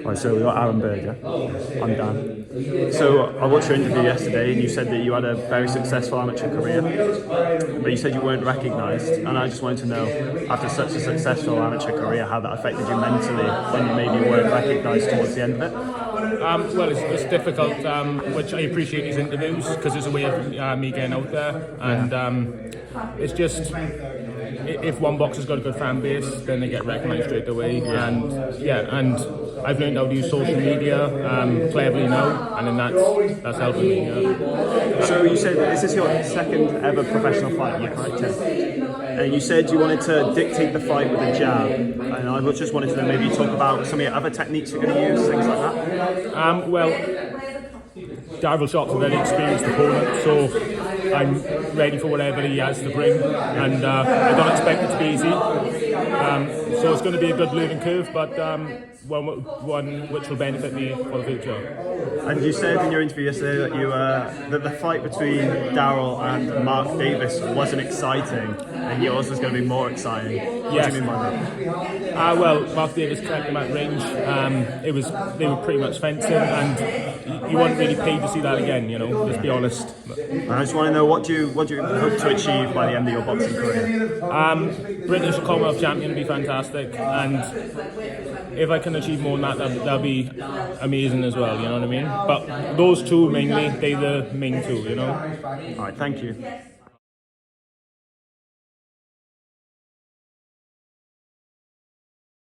Right, so we got Aaron Bird, yeah? I'm Dan. So I watched your interview yesterday and you said that you had a very successful amateur career, but you said you weren't recognised, and I just wanted to know, after such a successful amateur career, how that affected you mentally when you maybe weren't recognised towards the end of it? Well, it's difficult, which I appreciate these interviews because it's a way of me getting out there, and it's just if one boxer's got a good fan base, then they get recognised straight away, and I've learned how to use social media cleverly now, and then that's helping me. Yeah. So you said, is this your second ever professional fight? You're correct, yeah? And you said you wanted to dictate the fight with a jab, and I just wanted to know, maybe talk about some of your other techniques you're going to use, things like that. Darryl Shot's a very experienced opponent, so I'm ready for whatever he has to bring, and I don't expect it to be easy. So it's going to be a good learning curve, but one which will benefit me for the future. And you said in your interview yesterday that that the fight between Darryl and Mark Davis wasn't exciting, and yours was going to be more exciting. What do you mean by that? Mark Davis kept them at range. They were pretty much fencing, and you weren't really paid to see that again. You know, let's be honest. I just want to know, what do you hope to achieve by the end of your boxing career? British Commonwealth champion would be fantastic, and if I can achieve more than that, that'll be amazing as well. You know what I mean? But those two mainly, they're the main two. You know. All right, thank you.